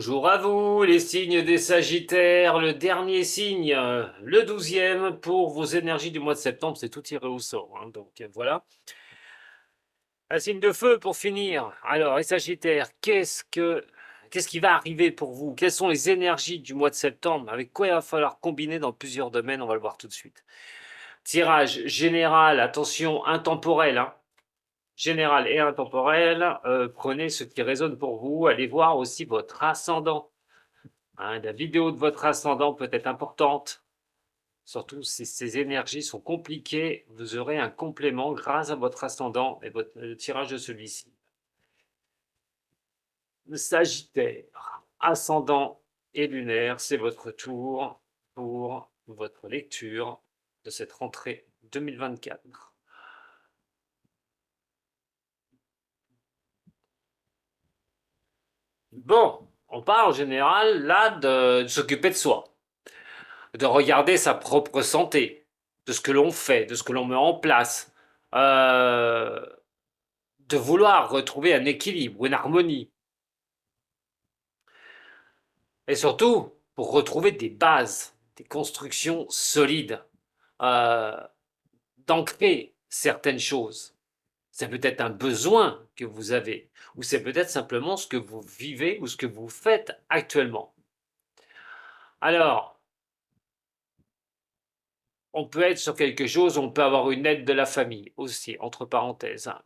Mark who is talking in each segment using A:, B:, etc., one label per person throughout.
A: Bonjour à vous, les signes des Sagittaires, le dernier signe, le 12e pour vos énergies du mois de septembre, c'est tout tiré au sort, hein, donc voilà. Un signe de feu pour finir. Alors, les Sagittaires, qu'est-ce qui va arriver pour vous? Quelles sont les énergies du mois de septembre? Avec quoi il va falloir combiner dans plusieurs domaines? On va le voir tout de suite. Tirage général, attention, intemporel, hein. Général et intemporel, prenez ce qui résonne pour vous, allez voir aussi votre ascendant. Hein, la vidéo de votre ascendant peut être importante, surtout si ces énergies sont compliquées, vous aurez un complément grâce à votre ascendant et le tirage de celui-ci. Le Sagittaire, ascendant et lunaire, c'est votre tour pour votre lecture de cette rentrée 2024. Bon, on parle en général là de s'occuper de soi, de regarder sa propre santé, de ce que l'on fait, de ce que l'on met en place, de vouloir retrouver un équilibre, une harmonie. Et surtout, pour retrouver des bases, des constructions solides, euh, d'ancrer certaines choses. C'est peut-être un besoin que vous avez, ou c'est peut-être simplement ce que vous vivez ou ce que vous faites actuellement. Alors, on peut être sur quelque chose, on peut avoir une aide de la famille aussi, entre parenthèses, hein.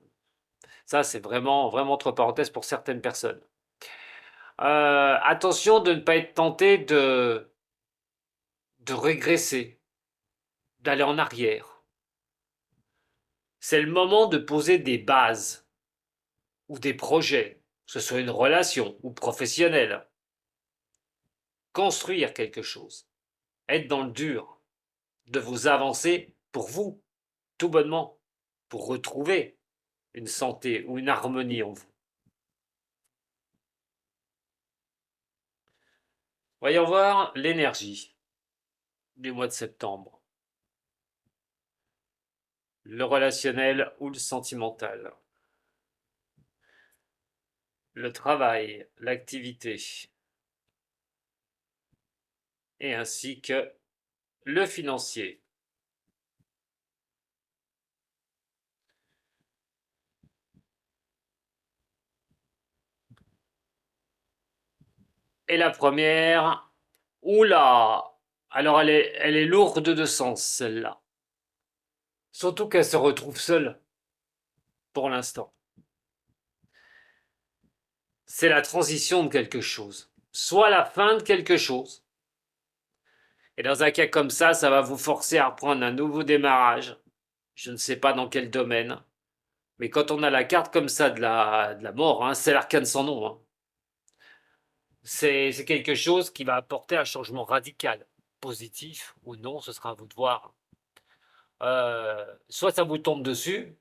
A: Ça, c'est vraiment, vraiment entre parenthèses pour certaines personnes. Attention de ne pas être tenté de régresser, d'aller en arrière. C'est le moment de poser des bases ou des projets, que ce soit une relation ou professionnelle. Construire quelque chose, être dans le dur, de vous avancer pour vous, tout bonnement, pour retrouver une santé ou une harmonie en vous. Voyons voir l'énergie du mois de septembre. Le relationnel ou le sentimental. Le travail, l'activité, et ainsi que le financier. Et la première, oula, alors elle est lourde de sens celle-là. Surtout qu'elle se retrouve seule pour l'instant. C'est la transition de quelque chose, soit la fin de quelque chose. Et dans un cas comme ça va vous forcer à reprendre un nouveau démarrage. Je ne sais pas dans quel domaine. Mais quand on a la carte comme ça de la mort, hein, c'est l'arcane sans nom, hein. C'est quelque chose qui va apporter un changement radical, positif ou non, ce sera à vous de voir. Soit ça vous tombe dessus,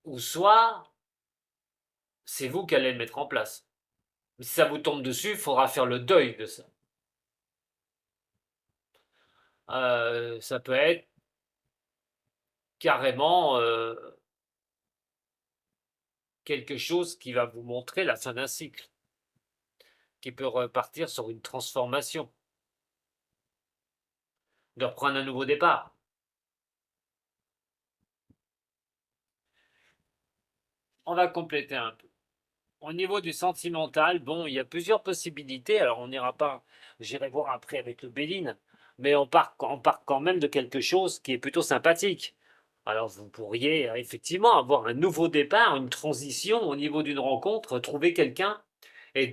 A: ou soit c'est vous qui allez le mettre en place. Mais si ça vous tombe dessus, il faudra faire le deuil de ça. Ça peut être carrément quelque chose qui va vous montrer la fin d'un cycle, qui peut repartir sur une transformation, de reprendre un nouveau départ. On va compléter un peu. Au niveau du sentimental, bon, il y a plusieurs possibilités. Alors, on n'ira pas, j'irai voir après avec le Béline, mais on part quand même de quelque chose qui est plutôt sympathique. Alors, vous pourriez effectivement avoir un nouveau départ, une transition au niveau d'une rencontre, trouver quelqu'un et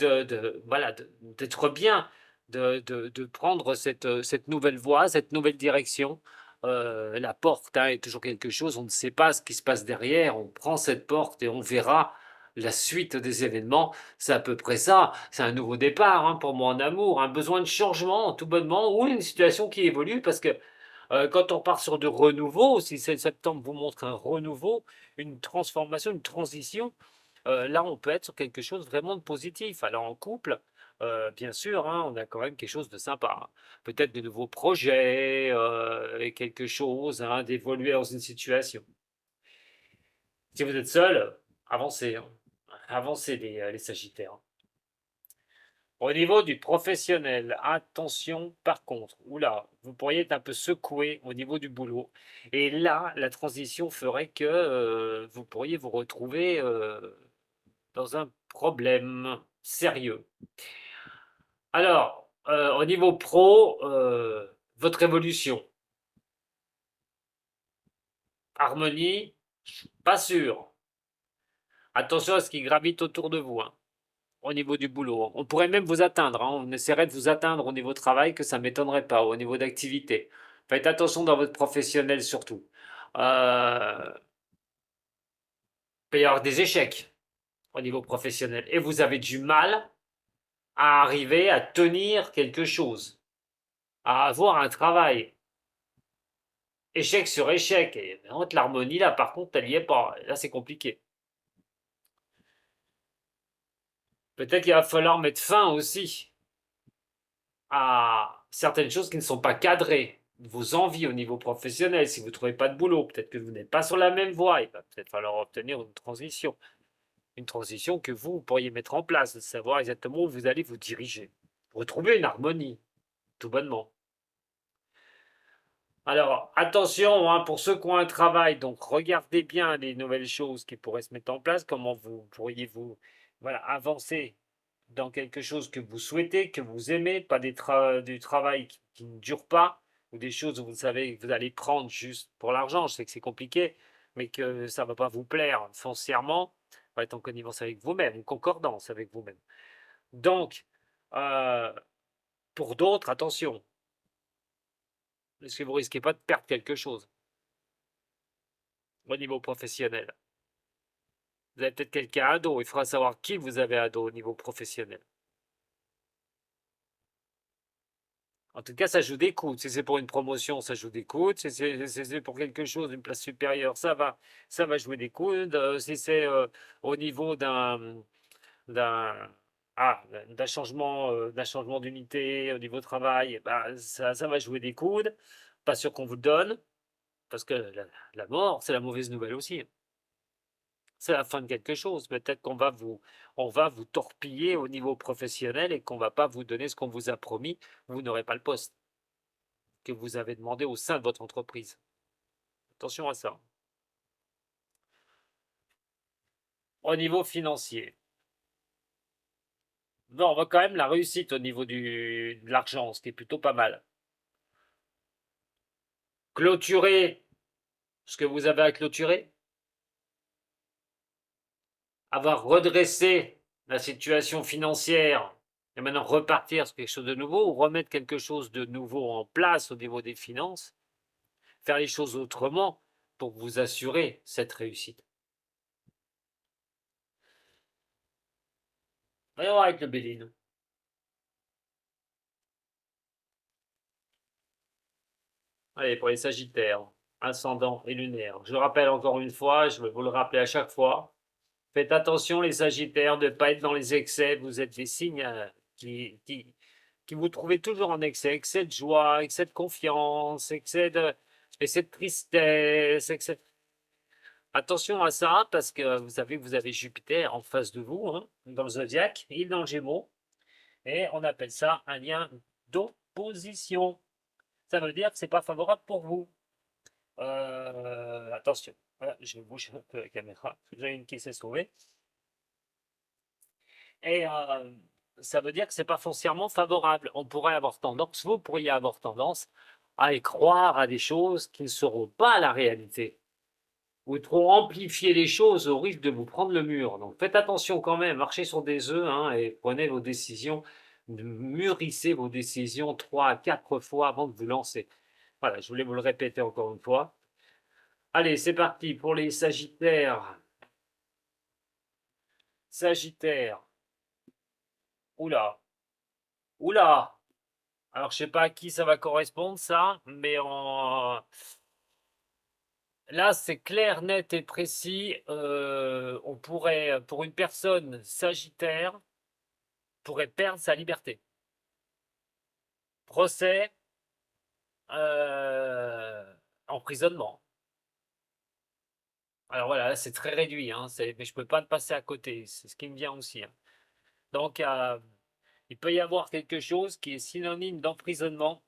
A: voilà, d'être bien, de prendre cette nouvelle voie, cette nouvelle direction. La porte, hein, est toujours quelque chose, on ne sait pas ce qui se passe derrière, on prend cette porte et on verra la suite des événements. C'est à peu près ça, c'est un nouveau départ, hein, pour moi en amour, un besoin de changement tout bonnement, ou une situation qui évolue, parce que quand on part sur du renouveau, si septembre vous montre un renouveau, une transformation, une transition, là, on peut être sur quelque chose vraiment de positif. Alors en couple, bien sûr, hein, on a quand même quelque chose de sympa, hein. Peut-être de nouveaux projets, et quelque chose, hein, d'évoluer dans une situation. Si vous êtes seul, avancez, hein. Avancez les Sagittaires. Au niveau du professionnel, attention par contre, oula, vous pourriez être un peu secoué au niveau du boulot. Et là, la transition ferait que vous pourriez vous retrouver dans un problème sérieux. Alors, au niveau pro, votre évolution, harmonie, pas sûr. Attention à ce qui gravite autour de vous, hein, au niveau du boulot. On pourrait même vous atteindre, hein. On essaierait de vous atteindre au niveau travail, que ça ne m'étonnerait pas, au niveau d'activité. Faites attention dans votre professionnel surtout. Il peut y avoir des échecs au niveau professionnel. Et vous avez du mal à arriver à tenir quelque chose, à avoir un travail. Échec sur échec. Et entre l'harmonie, là, par contre, elle n'y est pas. Là, c'est compliqué. Peut-être qu'il va falloir mettre fin aussi à certaines choses qui ne sont pas cadrées. Vos envies au niveau professionnel, si vous ne trouvez pas de boulot, peut-être que vous n'êtes pas sur la même voie, il va peut-être falloir obtenir une transition. Une transition que vous pourriez mettre en place, de savoir exactement où vous allez vous diriger. Retrouver une harmonie, tout bonnement. Alors, attention, hein, pour ceux qui ont un travail, donc regardez bien les nouvelles choses qui pourraient se mettre en place, comment vous pourriez vous voilà, avancer dans quelque chose que vous souhaitez, que vous aimez, pas du travail qui ne dure pas, ou des choses où vous savez que vous allez prendre juste pour l'argent. Je sais que c'est compliqué, mais que ça ne va pas vous plaire foncièrement. Va être en connivence avec vous-même, en concordance avec vous-même. Donc, euh, pour d'autres, attention, parce que vous risquez pas de perdre quelque chose au niveau professionnel. Vous avez peut-être quelqu'un à dos, il faudra savoir qui vous avez à dos au niveau professionnel. En tout cas, ça joue des coudes. Si c'est pour une promotion, ça joue des coudes. Si c'est pour quelque chose, une place supérieure, ça va jouer des coudes. Si c'est au niveau d'un, d'un changement d'unité au niveau travail, bah, ça va jouer des coudes. Pas sûr qu'on vous le donne, parce que la mort, c'est la mauvaise nouvelle aussi. C'est la fin de quelque chose. Peut-être on va vous torpiller au niveau professionnel et qu'on ne va pas vous donner ce qu'on vous a promis. Vous n'aurez pas le poste que vous avez demandé au sein de votre entreprise. Attention à ça. Au niveau financier, non, on voit quand même la réussite au niveau de l'argent, ce qui est plutôt pas mal. Clôturer ce que vous avez à clôturer, avoir redressé la situation financière et maintenant repartir sur quelque chose de nouveau ou remettre quelque chose de nouveau en place au niveau des finances, faire les choses autrement pour vous assurer cette réussite. Voyons avec le Béline. Allez, pour les Sagittaires, ascendant et lunaire. Je le rappelle encore une fois, je vais vous le rappeler à chaque fois. Faites attention, les Sagittaires, de ne pas être dans les excès. Vous êtes des signes qui vous trouvez toujours en excès. Excès de joie, excès de confiance, excès de tristesse. Attention à ça, parce que vous savez que vous avez Jupiter en face de vous, hein, dans le zodiaque, il est dans le Gémeaux, et on appelle ça un lien d'opposition. Ça veut dire que c'est pas favorable pour vous. Attention, voilà, je bouge un peu la caméra. J'ai une qui s'est sauvée. Et ça veut dire que c'est pas foncièrement favorable. On pourrait avoir tendance, vous pourriez avoir tendance à y croire à des choses qui ne seront pas la réalité. Ou trop amplifier les choses au risque de vous prendre le mur. Donc faites attention quand même, marchez sur des œufs, hein, et prenez vos décisions, mûrissez vos décisions 3 à 4 fois avant de vous lancer. Voilà, je voulais vous le répéter encore une fois. Allez, c'est parti pour les Sagittaires. Sagittaire. Oula, oula. Alors, je sais pas à qui ça va correspondre, ça, mais là, c'est clair, net et précis. On pourrait, pour une personne sagittaire, pourrait perdre sa liberté. Procès, emprisonnement. Alors voilà, là, c'est très réduit, hein, mais je peux pas passer à côté, c'est ce qui me vient aussi, hein. Donc, il peut y avoir quelque chose qui est synonyme d'emprisonnement,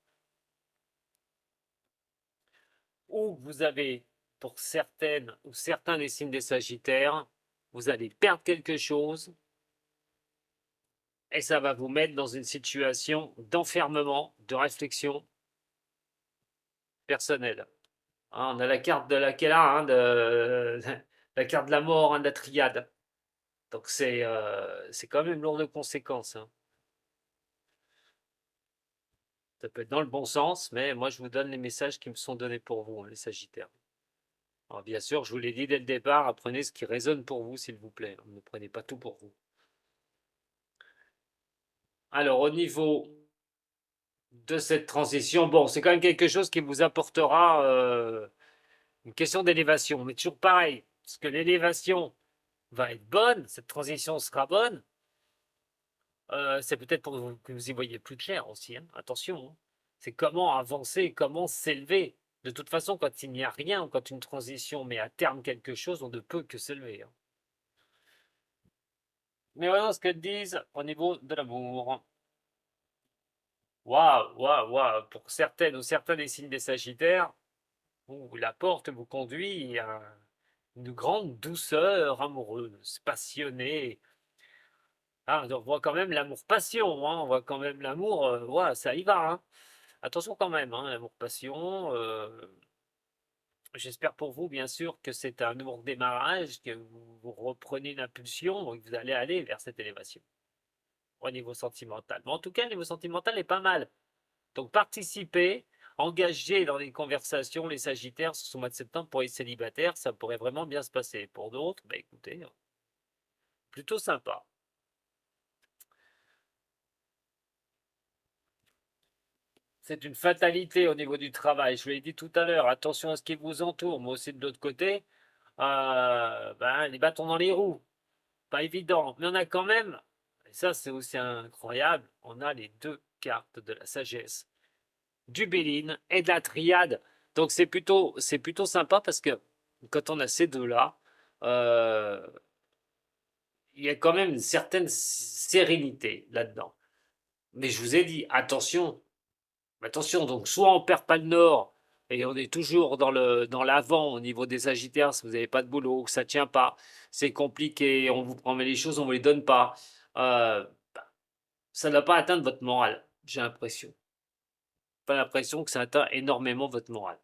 A: où vous avez, pour certaines ou certains des signes des Sagittaires, vous allez perdre quelque chose et ça va vous mettre dans une situation d'enfermement, de réflexion personnelle. Hein, on a la carte de laquelle hein, la carte de la mort, hein, de la triade. Donc c'est quand même lourd de conséquences, hein. Ça peut être dans le bon sens, mais moi je vous donne les messages qui me sont donnés pour vous, hein, les Sagittaires. Alors bien sûr, je vous l'ai dit dès le départ, apprenez ce qui résonne pour vous, s'il vous plaît. Ne prenez pas tout pour vous. Alors au niveau de cette transition, bon, c'est quand même quelque chose qui vous apportera une question d'élévation, mais toujours pareil, parce que l'élévation va être bonne, cette transition sera bonne, c'est peut-être pour que vous y voyez plus clair aussi, hein. Attention, hein. C'est comment avancer, comment s'élever. De toute façon, quand il n'y a rien, quand une transition met à terme quelque chose, on ne peut que s'élever, hein. Mais voilà ce qu'elles disent au niveau de l'amour. Waouh, waouh, waouh. Pour certaines ou certains des signes des Sagittaires, la porte vous conduit à une grande douceur amoureuse, passionnée. Ah, on voit quand même l'amour-passion, hein. On voit quand même l'amour, ouah, ça y va, hein. Attention quand même, hein, l'amour-passion. J'espère pour vous, bien sûr, que c'est un nouveau démarrage, que vous reprenez une impulsion et que vous allez aller vers cette élévation au niveau sentimental. Mais en tout cas, le niveau sentimental est pas mal. Donc participez, engagez dans les conversations les Sagittaires sur ce mois de septembre pour les célibataires, ça pourrait vraiment bien se passer. Pour d'autres, bah écoutez, plutôt sympa. C'est une fatalité au niveau du travail. Je vous l'ai dit tout à l'heure, attention à ce qui vous entoure. Moi aussi de l'autre côté, ben, les bâtons dans les roues. Pas évident. Mais on a quand même, et ça c'est aussi incroyable, on a les deux cartes de la sagesse, du Béline et de la triade. Donc c'est plutôt sympa parce que quand on a ces deux-là, euh, il y a quand même une certaine sérénité là-dedans. Mais je vous ai dit, attention, attention, donc soit on perd pas le nord et on est toujours dans l'avant au niveau des Sagittaires, si vous n'avez pas de boulot, que ça tient pas, c'est compliqué, on vous promet les choses, on vous les donne pas. Euh, Ça ne va pas atteindre votre morale, j'ai l'impression. Pas l'impression que ça atteint énormément votre morale.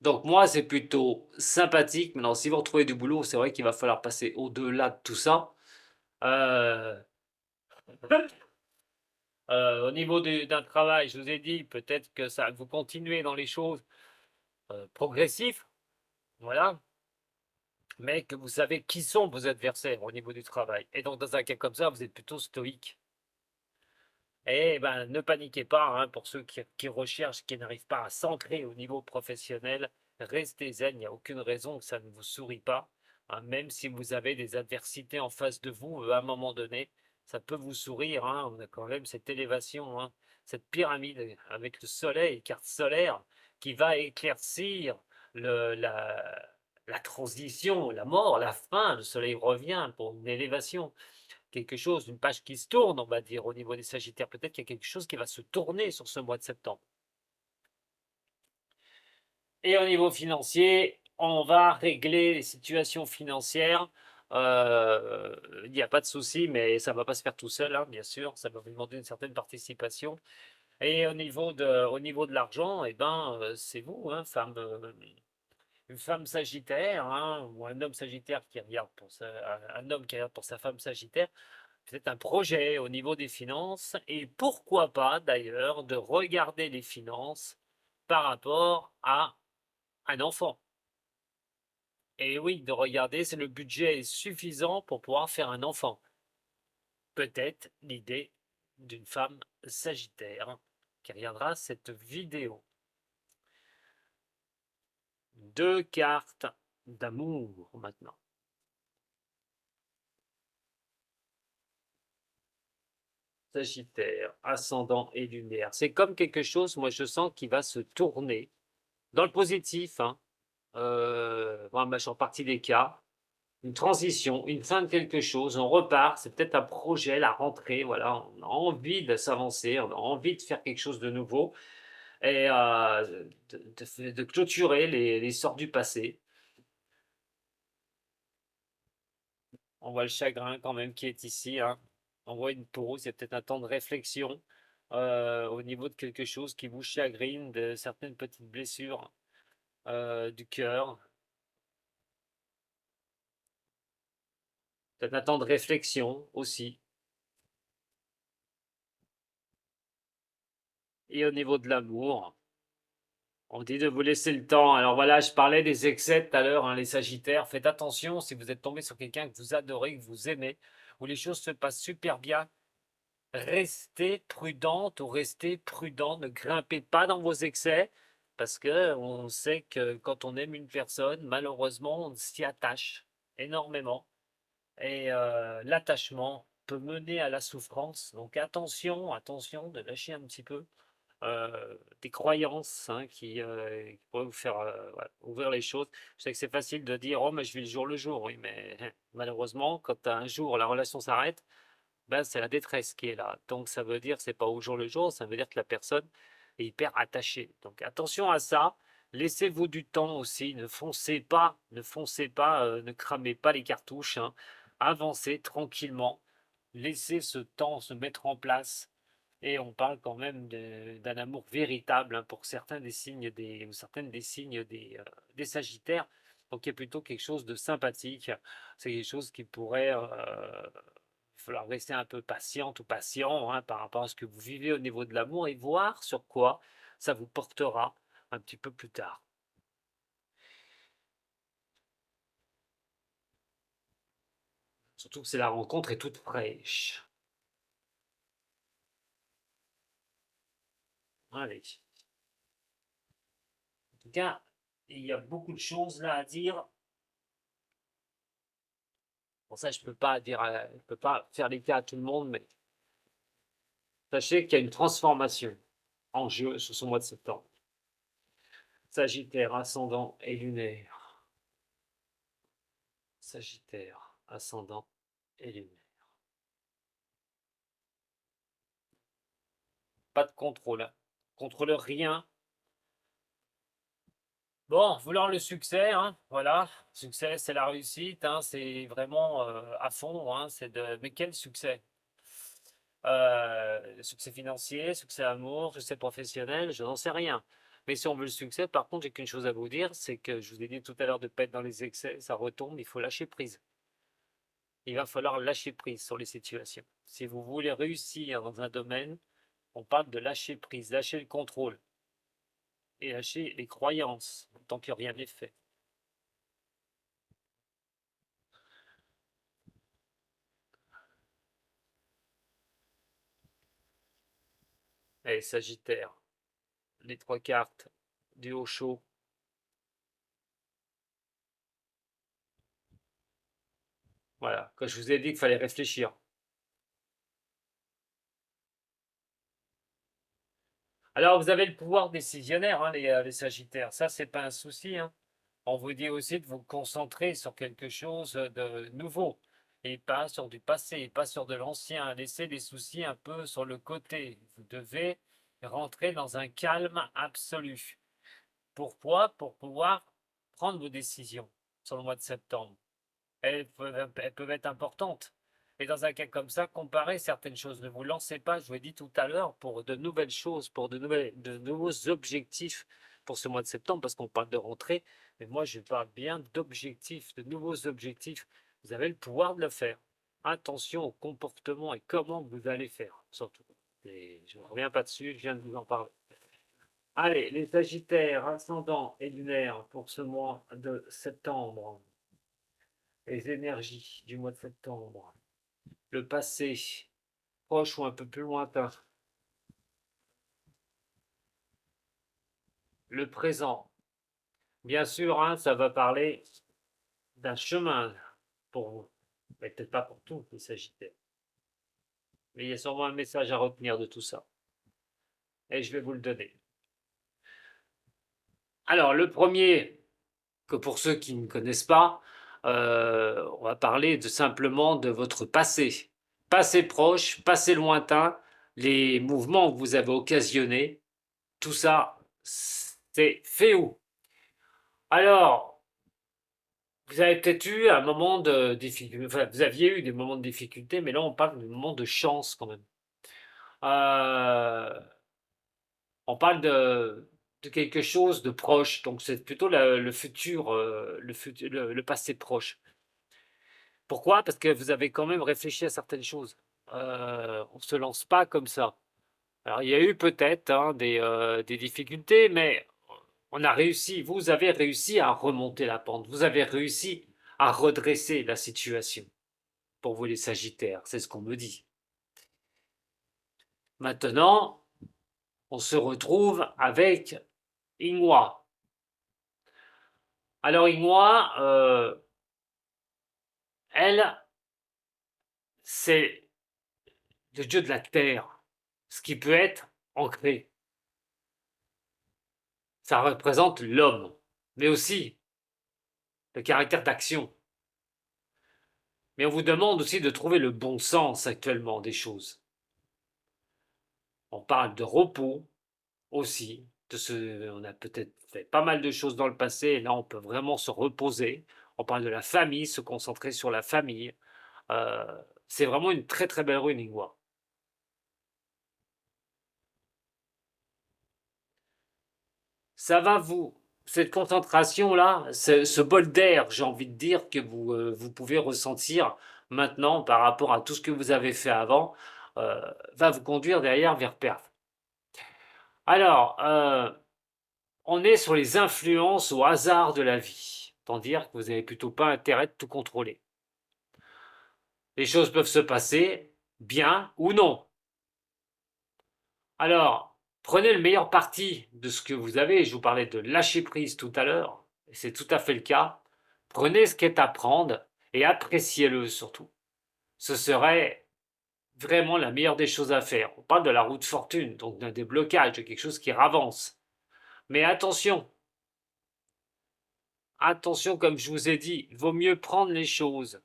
A: Donc moi, c'est plutôt sympathique. Maintenant, si vous retrouvez du boulot, c'est vrai qu'il va falloir passer au-delà de tout ça. Euh, au niveau d'un travail, je vous ai dit, peut-être que ça, vous continuez dans les choses progressives, voilà, mais que vous savez qui sont vos adversaires au niveau du travail. Et donc, dans un cas comme ça, vous êtes plutôt stoïque. Eh ben, ne paniquez pas, hein, pour ceux qui recherchent, qui n'arrivent pas à s'ancrer au niveau professionnel, restez zen, il n'y a aucune raison que ça ne vous sourie pas, hein, même si vous avez des adversités en face de vous, à un moment donné, ça peut vous sourire, hein, on a quand même cette élévation, hein, cette pyramide avec le soleil, carte solaire, qui va éclaircir la transition, la mort, la fin, le soleil revient pour une élévation quelque chose, une page qui se tourne, on va dire, au niveau des Sagittaires. Peut-être qu'il y a quelque chose qui va se tourner sur ce mois de septembre. Et au niveau financier, on va régler les situations financières. Il n'y a pas de souci, mais ça ne va pas se faire tout seul, hein, bien sûr. Ça va vous demander une certaine participation. Et au niveau de l'argent, eh ben, c'est vous, hein, une femme sagittaire, hein, ou un homme sagittaire qui regarde un homme qui regarde pour sa femme sagittaire. C'est un projet au niveau des finances et pourquoi pas d'ailleurs de regarder les finances par rapport à un enfant. Et oui, de regarder si le budget est suffisant pour pouvoir faire un enfant. Peut-être l'idée d'une femme sagittaire qui regardera cette vidéo. Deux cartes d'amour maintenant. Sagittaire, ascendant et lunaire. C'est comme quelque chose, moi je sens, qui va se tourner dans le positif, hein. Bon, majeure partie des cas, une transition, une fin de quelque chose, on repart, c'est peut-être un projet, la rentrée, voilà, on a envie de s'avancer, on a envie de faire quelque chose de nouveau et de clôturer les sorts du passé. On voit le chagrin quand même qui est ici, hein. On voit une pause, il y a peut-être un temps de réflexion au niveau de quelque chose qui vous chagrine, de certaines petites blessures du cœur. Peut-être un temps de réflexion aussi. Et au niveau de l'amour, on dit de vous laisser le temps. Alors voilà, je parlais des excès tout à l'heure, hein, les Sagittaires. Faites attention si vous êtes tombé sur quelqu'un que vous adorez, que vous aimez, où les choses se passent super bien. Restez prudente ou restez prudent. Ne grimpez pas dans vos excès parce que on sait que quand on aime une personne, malheureusement, on s'y attache énormément. Et l'attachement peut mener à la souffrance. Donc attention, attention de lâcher un petit peu des croyances hein, qui pourraient vous faire voilà, ouvrir les choses. Je sais que c'est facile de dire, oh, mais je vis le jour, oui, mais malheureusement, quand un jour la relation s'arrête, ben, c'est la détresse qui est là. Donc ça veut dire, c'est pas au jour le jour, ça veut dire que la personne est hyper attachée. Donc attention à ça. Laissez-vous du temps aussi, ne foncez pas, ne cramez pas les cartouches, hein. Avancez tranquillement, laissez ce temps se mettre en place et on parle quand même d'un amour véritable hein, pour certains des signes des, ou certaines des signes des Sagittaires. Donc il y a plutôt quelque chose de sympathique. C'est quelque chose qui pourrait il falloir rester un peu patiente ou patient hein, par rapport à ce que vous vivez au niveau de l'amour et voir sur quoi ça vous portera un petit peu plus tard. Surtout que c'est la rencontre est toute fraîche. Allez. En tout cas, il y a beaucoup de choses là à dire. Pour ça, je ne peux pas faire les cas à tout le monde, mais sachez qu'il y a une transformation en jeu sur ce mois de septembre. Sagittaire, ascendant et lunaire. Sagittaire, ascendant et lunaire. Pas de contrôle, hein. Contrôle rien. Bon, vouloir le succès, hein, voilà. Succès, c'est la réussite, hein, c'est vraiment à fond, hein, Mais quel succès? Succès financier, succès amour, succès professionnel, je n'en sais rien. Mais si on veut le succès, par contre, j'ai qu'une chose à vous dire, c'est que je vous ai dit tout à l'heure de ne pas être dans les excès, ça retombe, il faut lâcher prise. Il va falloir lâcher prise sur les situations. Si vous voulez réussir dans un domaine, on parle de lâcher prise, lâcher le contrôle et lâcher les croyances, tant que rien n'est fait. Et Sagittaire, les trois cartes du haut chaud. Voilà, quand je vous ai dit qu'il fallait réfléchir. Alors, vous avez le pouvoir décisionnaire, hein, les Sagittaires. Ça, c'est pas un souci, hein. On vous dit aussi de vous concentrer sur quelque chose de nouveau et pas sur du passé, et pas sur de l'ancien. Laissez les soucis un peu sur le côté. Vous devez rentrer dans un calme absolu. Pourquoi? Pour pouvoir prendre vos décisions sur le mois de septembre. Elles peuvent être importantes. Et dans un cas comme ça, comparez certaines choses. Ne vous lancez pas, je vous l'ai dit tout à l'heure, pour de nouvelles choses, pour de nouveaux objectifs pour ce mois de septembre, parce qu'on parle de rentrée, mais moi je parle bien d'objectifs, de nouveaux objectifs. Vous avez le pouvoir de le faire. Attention au comportement et comment vous allez faire, surtout. Et je ne reviens pas dessus, je viens de vous en parler. Allez, les Sagittaires, ascendants et lunaires pour ce mois de septembre. Les énergies du mois de septembre. Le passé, proche ou un peu plus lointain. Le présent. Bien sûr, hein, ça va parler d'un chemin pour vous. Mais peut-être pas pour tout, il s'agitait. Mais il y a sûrement un message à retenir de tout ça. Et je vais vous le donner. Alors, le premier, que pour ceux qui ne connaissent pas, on va parler simplement de votre passé. Passé proche, passé lointain, les mouvements que vous avez occasionnés, tout ça, c'est fait où? Alors, vous avez peut-être eu un moment de difficulté, enfin, vous aviez eu des moments de difficulté, mais là, on parle de moments de chance quand même. Euh, on parle de quelque chose de proche, donc c'est plutôt le futur, le passé proche. Pourquoi? Parce que vous avez quand même réfléchi à certaines choses. On ne se lance pas comme ça. Alors, il y a eu peut-être hein, des difficultés, mais on a réussi. Vous avez réussi à remonter la pente. Vous avez réussi à redresser la situation. Pour vous, les Sagittaires, c'est ce qu'on me dit. Maintenant, on se retrouve avec Ingwa. Alors, Ingwa, elle, c'est le dieu de la terre, ce qui peut être ancré. Ça représente l'homme, mais aussi le caractère d'action. Mais on vous demande aussi de trouver le bon sens actuellement des choses. On parle de repos aussi. On a peut-être fait pas mal de choses dans le passé et là on peut vraiment se reposer. On parle de la famille, se concentrer sur la famille. Euh, c'est vraiment une très très belle rue, Ningwa. Ça va cette concentration-là, ce bol d'air, j'ai envie de dire, que vous pouvez ressentir maintenant par rapport à tout ce que vous avez fait avant, euh, va vous conduire derrière vers Perth. Alors, on est sur les influences au hasard de la vie, tant dire que vous n'avez plutôt pas intérêt de tout contrôler. Les choses peuvent se passer bien ou non. Alors, prenez le meilleur parti de ce que vous avez. Je vous parlais de lâcher prise tout à l'heure, et c'est tout à fait le cas. Prenez ce qui est à prendre et appréciez-le surtout. Ce serait vraiment la meilleure des choses à faire. On parle de la roue de fortune, donc d'un déblocage, de quelque chose qui avance. Mais attention, attention, comme je vous ai dit, il vaut mieux prendre les choses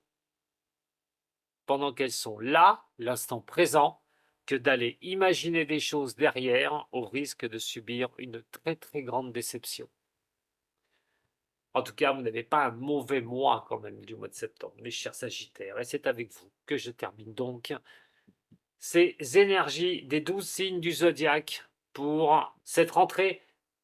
A: pendant qu'elles sont là, l'instant présent, que d'aller imaginer des choses derrière au risque de subir une très très grande déception. En tout cas, vous n'avez pas un mauvais mois quand même du mois de septembre, mes chers Sagittaires. Et c'est avec vous que je termine donc ces énergies des 12 signes du zodiaque pour cette rentrée.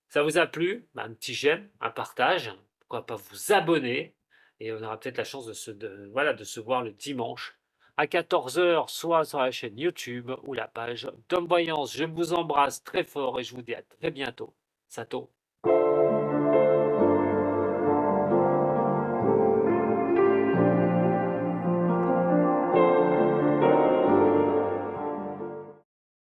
A: Ça vous a plu? Un petit j'aime, un partage. Pourquoi pas vous abonner? Et on aura peut-être la chance voilà, de se voir le dimanche à 14h, soit sur la chaîne YouTube ou la page Tom Voyance. Je vous embrasse très fort et je vous dis à très bientôt. Sato.